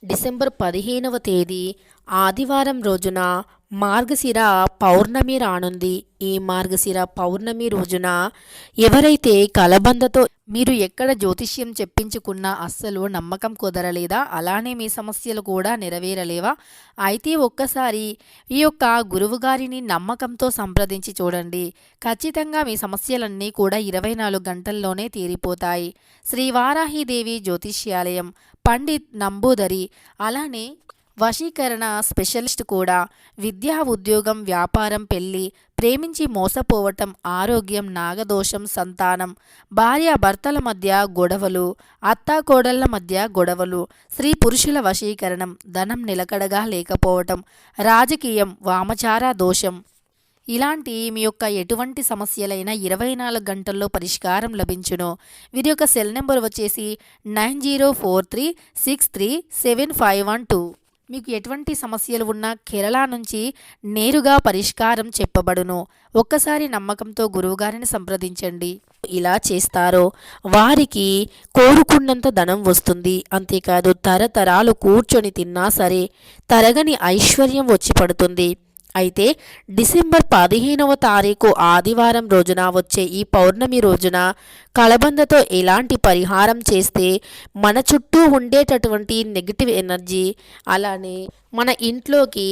December 15వ తేదీ ఆదివారం రోజున మార్గశిర పౌర్ణమి రానుంది. ఈ మార్గశిర పౌర్ణమి రోజున ఎవరైతే కలబందతో మీరు ఎక్కడ జ్యోతిష్యం చెప్పించుకున్నా అస్సలు నమ్మకం కుదరలేదా, అలానే మీ సమస్యలు కూడా నెరవేరలేవా, అయితే ఒక్కసారి ఈ యొక్క గురువుగారిని నమ్మకంతో సంప్రదించి చూడండి. ఖచ్చితంగా మీ సమస్యలన్నీ కూడా 24 గంటల్లోనే తీరిపోతాయి. శ్రీ వారాహిదేవి జ్యోతిష్యాలయం, పండిత్ నంబూదరి, అలానే వశీకరణ స్పెషలిస్ట్ కూడా. విద్యా, ఉద్యోగం, వ్యాపారం, పెళ్లి, ప్రేమించి మోసపోవటం, ఆరోగ్యం, నాగదోషం, సంతానం, భార్యాభర్తల మధ్య గొడవలు, అత్తాకోడళ్ల మధ్య గొడవలు, స్త్రీ పురుషుల వశీకరణం, ధనం నిలకడగా లేకపోవటం, రాజకీయం, వామచార దోషం, ఇలాంటి మీ యొక్క ఎటువంటి సమస్యలైనా 24 గంటల్లో పరిష్కారం లభించును. వీరి యొక్క సెల్ నెంబర్ వచ్చేసి 9043637512. మీకు ఎటువంటి సమస్యలు ఉన్నా కేరళ నుంచి నేరుగా పరిష్కారం చెప్పబడును. ఒక్కసారి నమ్మకంతో గురువుగారిని సంప్రదించండి. ఇలా చేస్తారో వారికి కోరుకున్నంత ధనం వస్తుంది. అంతేకాదు తరతరాలు కూర్చొని తిన్నా సరే తరగని ఐశ్వర్యం వచ్చి పడుతుంది. అయితే డిసెంబర్ 15వ తారీఖు ఆదివారం రోజున వచ్చే ఈ పౌర్ణమి రోజున కలబందతో ఎలాంటి పరిహారం చేస్తే మన చుట్టూ ఉండేటటువంటి నెగిటివ్ ఎనర్జీ, అలానే మన ఇంట్లోకి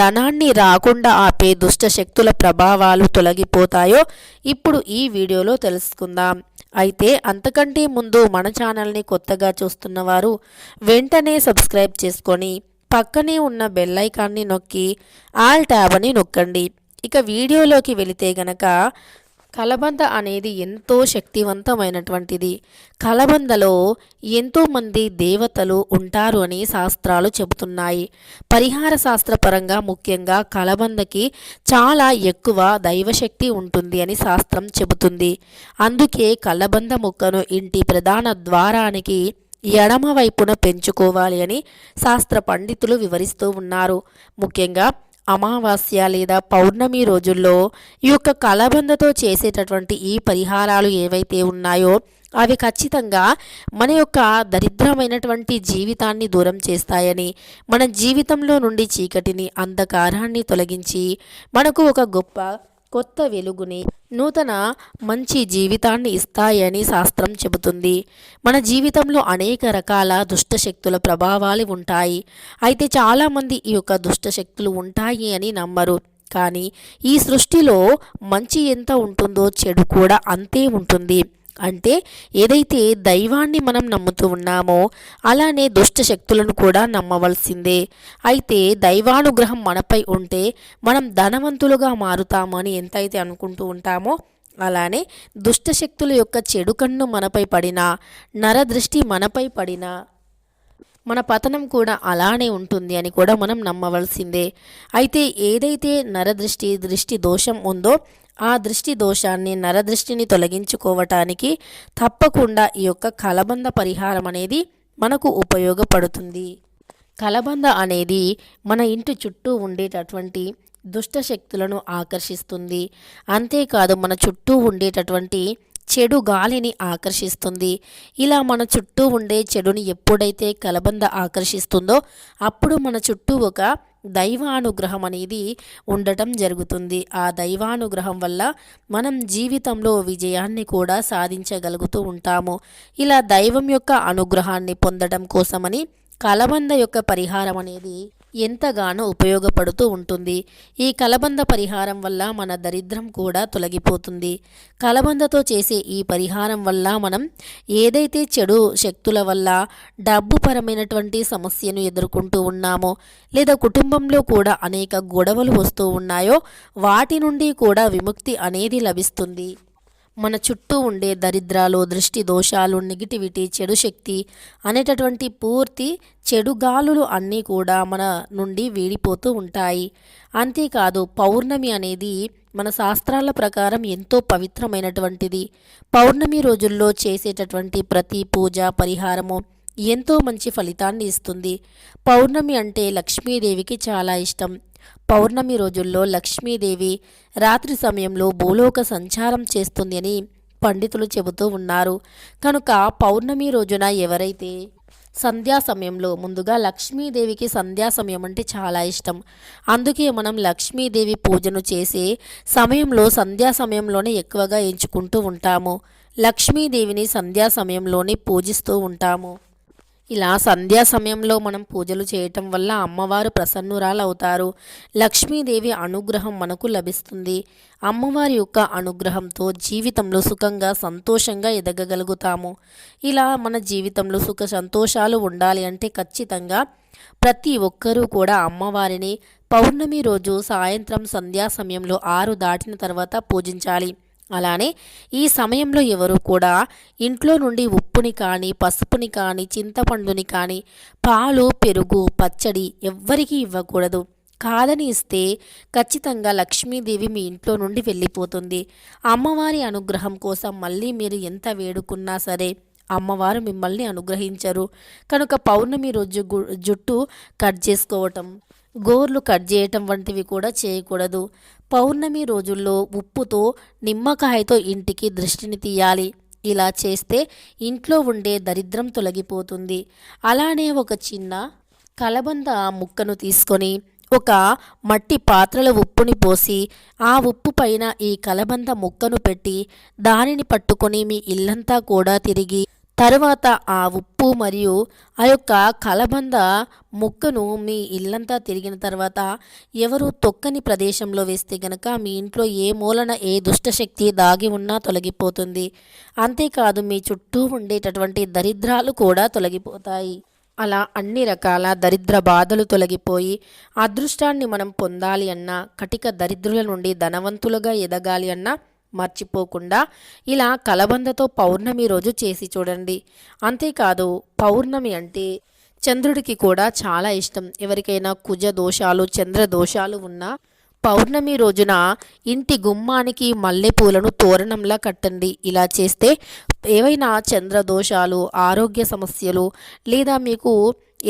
ధనాన్ని రాకుండా ఆపే దుష్ట శక్తుల ప్రభావాలు తొలగిపోతాయో ఇప్పుడు ఈ వీడియోలో తెలుసుకుందాం. అయితే అంతకంటే ముందు మన ఛానల్ని కొత్తగా చూస్తున్నవారు వెంటనే సబ్స్క్రైబ్ చేసుకొని పక్కనే ఉన్న బెల్ ఐకాన్ని నొక్కి ఆల్ ట్యాబ్ అని నొక్కండి. ఇక వీడియోలోకి వెళితే గనక కలబంద అనేది ఎంతో శక్తివంతమైనటువంటిది. కలబందలో ఎంతోమంది దేవతలు ఉంటారు అని శాస్త్రాలు చెబుతున్నాయి. పరిహార శాస్త్రపరంగా ముఖ్యంగా కలబందకి చాలా ఎక్కువ దైవశక్తి ఉంటుంది అని శాస్త్రం చెబుతుంది. అందుకే కలబంద మొక్కను ఇంటి ప్రధాన ద్వారానికి ఎడమ వైపున పెంచుకోవాలి అని శాస్త్ర పండితులు వివరిస్తూ ఉన్నారు. ముఖ్యంగా అమావాస్య లేదా పౌర్ణమి రోజుల్లో ఈ యొక్క కలబందతో చేసేటటువంటి ఈ పరిహారాలు ఏవైతే ఉన్నాయో అవి ఖచ్చితంగా మన యొక్క దరిద్రమైనటువంటి జీవితాన్ని దూరం చేస్తాయని, మన జీవితంలో నుండి చీకటిని, అంధకారాన్ని తొలగించి మనకు ఒక గొప్ప కొత్త వెలుగుని, నూతన మంచి జీవితాన్ని ఇస్తాయని శాస్త్రం చెబుతుంది. మన జీవితంలో అనేక రకాల దుష్టశక్తుల ప్రభావాలు ఉంటాయి. అయితే చాలామంది ఈ యొక్క దుష్టశక్తులు ఉంటాయి అని నమ్మరు. కానీ ఈ సృష్టిలో మంచి ఎంత ఉంటుందో చెడు కూడా అంతే ఉంటుంది. అంటే ఏదైతే దైవాన్ని మనం నమ్ముతూ ఉన్నామో అలానే దుష్ట శక్తులను కూడా నమ్మవలసిందే. అయితే దైవానుగ్రహం మనపై ఉంటే మనం ధనవంతులుగా మారుతాము అని ఎంతైతే అనుకుంటూ ఉంటామో, అలానే దుష్టశక్తుల యొక్క చెడు కన్ను మనపై పడినా, నరదృష్టి మనపై పడినా మన పతనం కూడా అలానే ఉంటుంది అని కూడా మనం నమ్మవలసిందే. అయితే ఏదైతే దృష్టి దోషం ఉందో ఆ దృష్టి దోషాన్ని, నరదృష్టిని తొలగించుకోవటానికి తప్పకుండా ఈ యొక్క కలబంద పరిహారం అనేది మనకు ఉపయోగపడుతుంది. కలబంద అనేది మన ఇంటి చుట్టూ ఉండేటటువంటి దుష్ట శక్తులను ఆకర్షిస్తుంది. అంతేకాదు మన చుట్టూ ఉండేటటువంటి చెడు గాలిని ఆకర్షిస్తుంది. ఇలా మన చుట్టూ ఉండే చెడుని ఎప్పుడైతే కలబంద ఆకర్షిస్తుందో అప్పుడు మన చుట్టూ ఒక దైవానుగ్రహం అనేది ఉండటం జరుగుతుంది. ఆ దైవానుగ్రహం వల్ల మనం జీవితంలో విజయాన్ని కూడా సాధించగలుగుతూ ఉంటాము. ఇలా దైవం యొక్క అనుగ్రహాన్ని పొందడం కోసమని కలబంద యొక్క పరిహారం అనేది ఎంతగానో ఉపయోగపడుతూ ఉంటుంది. ఈ కలబంద పరిహారం వల్ల మన దరిద్రం కూడా తొలగిపోతుంది. కలబందతో చేసే ఈ పరిహారం వల్ల మనం ఏదైతే చెడు శక్తుల వల్ల డబ్బు పరమైనటువంటి సమస్యను ఎదుర్కొంటూ ఉన్నామో, లేదా కుటుంబంలో కూడా అనేక గొడవలు వస్తూ ఉన్నాయో వాటి నుండి కూడా విముక్తి అనేది లభిస్తుంది. మన చుట్టూ ఉండే దరిద్రాలు, దృష్టి దోషాలు, నెగిటివిటీ, చెడు శక్తి అనేటటువంటి పూర్తి చెడు గాలులు అన్నీ కూడా మన నుండి వీడిపోతూ ఉంటాయి. అంతేకాదు పౌర్ణమి అనేది మన శాస్త్రాల ప్రకారం ఎంతో పవిత్రమైనటువంటిది. పౌర్ణమి రోజుల్లో చేసేటటువంటి ప్రతి పూజ పరిహారము ఎంతో మంచి ఫలితాన్ని ఇస్తుంది. పౌర్ణమి అంటే లక్ష్మీదేవికి చాలా ఇష్టం. పౌర్ణమి రోజుల్లో లక్ష్మీదేవి రాత్రి సమయంలో భూలోక సంచారం చేస్తుంది అని పండితులు చెబుతూ ఉన్నారు. కనుక పౌర్ణమి రోజున ఎవరైతే సంధ్యా సమయంలో ముందుగా లక్ష్మీదేవికి సంధ్యా సమయం అంటే చాలా ఇష్టం. అందుకే మనం లక్ష్మీదేవి పూజను చేసే సమయంలో సంధ్యా సమయంలోనే ఎక్కువగా ఎంచుకుంటూ ఉంటాము. లక్ష్మీదేవిని సంధ్యా సమయంలోనే పూజిస్తూ ఉంటాము. ఇలా సంధ్యా సమయంలో మనం పూజలు చేయటం వల్ల అమ్మవారు ప్రసన్నురాలవుతారు. లక్ష్మీదేవి అనుగ్రహం మనకు లభిస్తుంది. అమ్మవారి యొక్క అనుగ్రహంతో జీవితంలో సుఖంగా సంతోషంగా ఎదగగలుగుతాము. ఇలా మన జీవితంలో సుఖ సంతోషాలు ఉండాలి అంటే ఖచ్చితంగా ప్రతి ఒక్కరూ కూడా అమ్మవారిని పౌర్ణమి రోజు సాయంత్రం సంధ్యా సమయంలో 6 దాటిన తర్వాత పూజించాలి. అలానే ఈ సమయంలో ఎవరు కూడా ఇంట్లో నుండి ఉప్పుని కానీ పసుపుని కానీ చింతపండుని కానీ పాలు పెరుగు పచ్చడి ఎవ్వరికీ ఇవ్వకూడదు. కాదని ఇస్తే ఖచ్చితంగా లక్ష్మీదేవి మీ ఇంట్లో నుండి వెళ్ళిపోతుంది. అమ్మవారి అనుగ్రహం కోసం మళ్ళీ మీరు ఎంత వేడుకున్నా సరే అమ్మవారు మిమ్మల్ని అనుగ్రహించరు. కనుక పౌర్ణమి రోజు జుట్టు కట్ చేసుకోవటం, గోర్లు కట్ చేయటం వంటివి కూడా చేయకూడదు. పౌర్ణమి రోజుల్లో ఉప్పుతో నిమ్మకాయతో ఇంటికి దృష్టిని తీయాలి. ఇలా చేస్తే ఇంట్లో ఉండే దరిద్రం తొలగిపోతుంది. అలానే ఒక చిన్న కలబంద ముక్కను తీసుకొని ఒక మట్టి పాత్రలో ఉప్పుని పోసి ఆ ఉప్పు పైన ఈ కలబంద ముక్కను పెట్టి దానిని పట్టుకొని మీ ఇల్లంతా కూడా తిరిగి తరువాత ఆ ఉప్పు మరియు ఆ యొక్క కలబంద ముక్కను మీ ఇల్లంతా తిరిగిన తర్వాత ఎవరు తొక్కని ప్రదేశంలో వేస్తే గనక మీ ఇంట్లో ఏ మూలన ఏ దుష్టశక్తి దాగి ఉన్నా తొలగిపోతుంది. అంతేకాదు మీ చుట్టూ ఉండేటటువంటి దరిద్రాలు కూడా తొలగిపోతాయి. అలా అన్ని రకాల దరిద్ర బాధలు తొలగిపోయి అదృష్టాన్ని మనం పొందాలి అన్నా, కటిక దరిద్రుల నుండి ధనవంతులుగా ఎదగాలి అన్నా మర్చిపోకుండా ఇలా కలబందతో పౌర్ణమి రోజు చేసి చూడండి. అంతేకాదు పౌర్ణమి అంటే చంద్రుడికి కూడా చాలా ఇష్టం. ఎవరికైనా కుజ దోషాలు చంద్ర దోషాలు ఉన్నా పౌర్ణమి రోజున ఇంటి గుమ్మానికి మల్లెపూలను తోరణంలా కట్టండి. ఇలా చేస్తే ఏవైనా చంద్ర దోషాలు ఆరోగ్య సమస్యలు లేదా మీకు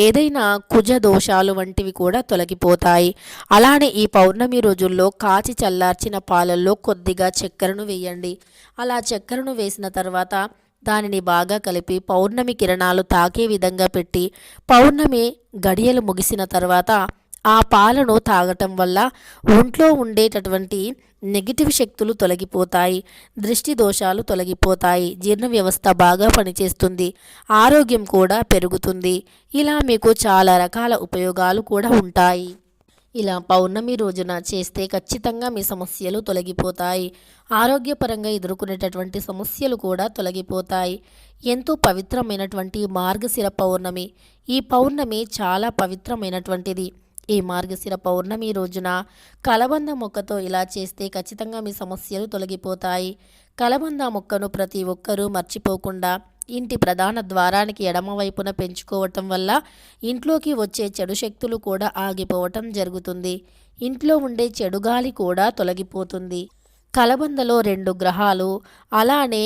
ఏదైనా కుజ దోషాలు వంటివి కూడా తొలగిపోతాయి. అలానే ఈ పౌర్ణమి రోజుల్లో కాచి చల్లార్చిన పాలల్లో కొద్దిగా చక్కెరను వేయండి. అలా చక్కెరను వేసిన తర్వాత దానిని బాగా కలిపి పౌర్ణమి కిరణాలు తాకే విధంగా పెట్టి పౌర్ణమి గడియలు ముగిసిన తర్వాత ఆ పాలను తాగటం వల్ల ఒంట్లో ఉండేటటువంటి నెగిటివ్ శక్తులు తొలగిపోతాయి, దృష్టి దోషాలు తొలగిపోతాయి, జీర్ణ వ్యవస్థ బాగా పనిచేస్తుంది, ఆరోగ్యం కూడా పెరుగుతుంది. ఇలా మీకు చాలా రకాల ఉపయోగాలు కూడా ఉంటాయి. ఇలా పౌర్ణమి రోజున చేస్తే ఖచ్చితంగా మీ సమస్యలు తొలగిపోతాయి. ఆరోగ్యపరంగా ఎదుర్కొనేటటువంటి సమస్యలు కూడా తొలగిపోతాయి. ఎంతో పవిత్రమైనటువంటి మార్గశిర పౌర్ణమి. ఈ పౌర్ణమి చాలా పవిత్రమైనటువంటిది. ఈ మార్గశిర పౌర్ణమి రోజున కలబంద మొక్కతో ఇలా చేస్తే ఖచ్చితంగా మీ సమస్యలు తొలగిపోతాయి. కలబంద మొక్కను ప్రతి ఒక్కరూ మర్చిపోకుండా ఇంటి ప్రధాన ద్వారానికి ఎడమవైపున పెంచుకోవటం వల్ల ఇంట్లోకి వచ్చే చెడు శక్తులు కూడా ఆగిపోవటం జరుగుతుంది. ఇంట్లో ఉండే చెడు గాలి కూడా తొలగిపోతుంది. కలబందలో 2 గ్రహాలు అలానే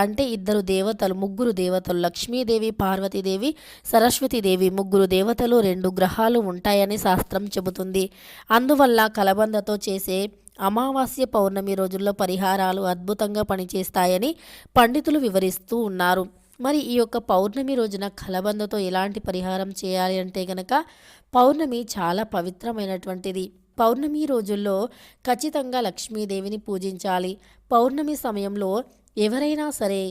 అంటే 2 దేవతలు, 3 దేవతలు, లక్ష్మీదేవి, పార్వతీదేవి, సరస్వతీదేవి, 3 దేవతలు, 2 గ్రహాలు ఉంటాయని శాస్త్రం చెబుతుంది. అందువల్ల కలబందతో చేసే అమావాస్య పౌర్ణమి రోజుల్లో పరిహారాలు అద్భుతంగా పనిచేస్తాయని పండితులు వివరిస్తూ ఉన్నారు. మరి ఈ యొక్క పౌర్ణమి రోజున కలబందతో ఎలాంటి పరిహారం చేయాలి అంటే గనక పౌర్ణమి చాలా పవిత్రమైనటువంటిది. పౌర్ణమి రోజుల్లో ఖచ్చితంగా లక్ష్మీదేవిని పూజించాలి. పౌర్ణమి సమయంలో ఎవరైనా సరే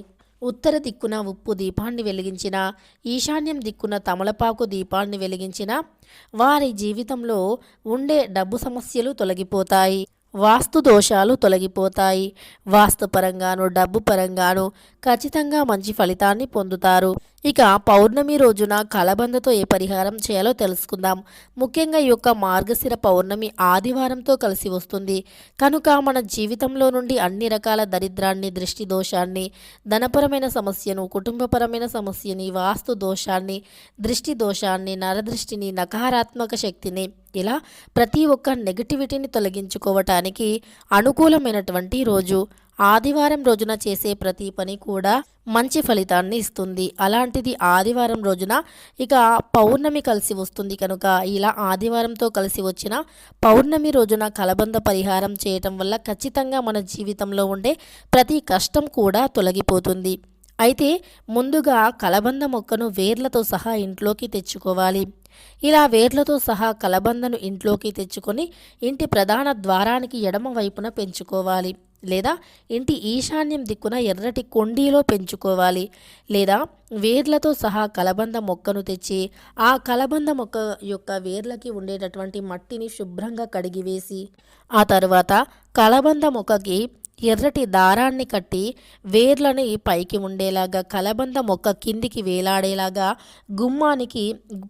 ఉత్తర దిక్కున ఉప్పు దీపాన్ని వెలిగించిన, ఈశాన్యం దిక్కున తమలపాకు దీపాన్ని వెలిగించిన వారి జీవితంలో ఉండే డబ్బు సమస్యలు తొలగిపోతాయి, వాస్తు దోషాలు తొలగిపోతాయి. వాస్తు పరంగాను డబ్బు పరంగాను ఖచ్చితంగా మంచి ఫలితాన్ని పొందుతారు. ఇక పౌర్ణమి రోజున కలబందతో ఏ పరిహారం చేయాలో తెలుసుకుందాం. ముఖ్యంగా ఈ యొక్క మార్గశిర పౌర్ణమి ఆదివారంతో కలిసి వస్తుంది కనుక మన జీవితంలో నుండి అన్ని రకాల దరిద్రాన్ని, దృష్టి దోషాన్ని, ధనపరమైన సమస్యను, కుటుంబపరమైన సమస్యని, వాస్తు దోషాన్ని, దృష్టి దోషాన్ని, నరదృష్టిని, నకారాత్మక శక్తిని ఇలా ప్రతి ఒక్క నెగటివిటీని తొలగించుకోవటానికి అనుకూలమైనటువంటి రోజు. ఆదివారం రోజున చేసే ప్రతి పని కూడా మంచి ఫలితాన్ని ఇస్తుంది. అలాంటిది ఆదివారం రోజున ఇక పౌర్ణమి కలిసి వస్తుంది కనుక ఇలా ఆదివారంతో కలిసి వచ్చిన పౌర్ణమి రోజున కలబంద పరిహారం చేయటం వల్ల ఖచ్చితంగా మన జీవితంలో ఉండే ప్రతి కష్టం కూడా తొలగిపోతుంది. అయితే ముందుగా కలబంద మొక్కను వేర్లతో సహా ఇంట్లోకి తెచ్చుకోవాలి. ఇలా వేర్లతో సహా కలబందను ఇంట్లోకి తెచ్చుకొని ఇంటి ప్రధాన ద్వారానికి ఎడమ వైపున పెంచుకోవాలి. లేదా ఇంటి ఈశాన్యం దిక్కున ఎర్రటి కొండీలో పెంచుకోవాలి. లేదా వేర్లతో సహా కలబంద మొక్కను తెచ్చి ఆ కలబంద మొక్క యొక్క వేర్లకి ఉండేటటువంటి మట్టిని శుభ్రంగా కడిగివేసి ఆ తర్వాత కలబంద మొక్కకి ఎర్రటి దారాన్ని కట్టి వేర్లని పైకి ఉండేలాగా కలబంద మొక్క కిందికి వేలాడేలాగా గుమ్మానికి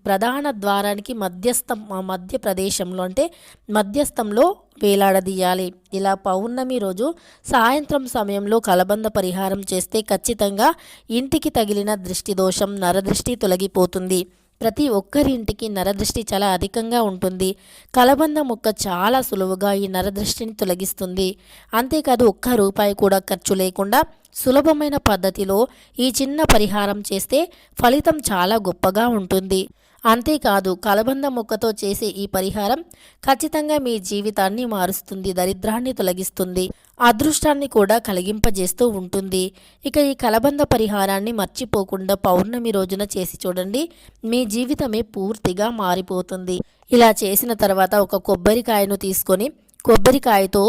ప్రధాన ద్వారానికి మధ్య ప్రదేశంలో అంటే మధ్యస్థంలో వేలాడదీయాలి. ఇలా పౌర్ణమి రోజు సాయంత్రం సమయంలో కలబంద పరిహారం చేస్తే ఖచ్చితంగా ఇంటికి తగిలిన దృష్టి దోషం నరదృష్టి తొలగిపోతుంది. ప్రతి ఒక్కరి ఇంటికి నరదృష్టి చాలా అధికంగా ఉంటుంది. కలబంద మొక్క చాలా సులువుగా ఈ నరదృష్టిని తొలగిస్తుంది. అంతేకాదు ఒక్క రూపాయి కూడా ఖర్చు లేకుండా సులభమైన పద్ధతిలో ఈ చిన్న పరిహారం చేస్తే ఫలితం చాలా గొప్పగా ఉంటుంది. అంతేకాదు కలబంద మొక్కతో చేసే ఈ పరిహారం ఖచ్చితంగా మీ జీవితాన్ని మారుస్తుంది, దరిద్రాన్ని తొలగిస్తుంది, అదృష్టాన్ని కూడా కలిగింపజేస్తూ ఉంటుంది. ఇక ఈ కలబంద పరిహారాన్ని మర్చిపోకుండా పౌర్ణమి రోజున చేసి చూడండి, మీ జీవితమే పూర్తిగా మారిపోతుంది. ఇలా చేసిన తర్వాత ఒక కొబ్బరికాయను తీసుకొని కొబ్బరికాయతో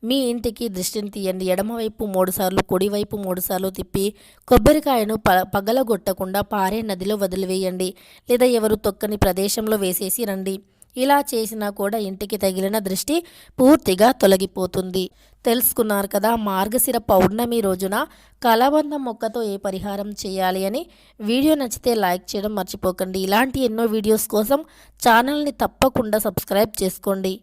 మీ ఇంటికి దృష్టిని తీయండి. ఎడమవైపు 3 సార్లు, కుడివైపు 3 సార్లు తిప్పి కొబ్బరికాయను పగలగొట్టకుండా పారే నదిలో వదిలివేయండి. లేదా ఎవరు తొక్కని ప్రదేశంలో వేసేసి రండి. ఇలా చేసినా కూడా ఇంటికి తగిలిన దృష్టి పూర్తిగా తొలగిపోతుంది. తెలుసుకున్నారు కదా, మార్గశిర పౌర్ణమి రోజున కలబంద మొక్కతో ఏ పరిహారం చేయాలి అని. వీడియో నచ్చితే లైక్ చేయడం మర్చిపోకండి. ఇలాంటి ఎన్నో వీడియోస్ కోసం ఛానల్ని తప్పకుండా సబ్స్క్రైబ్ చేసుకోండి.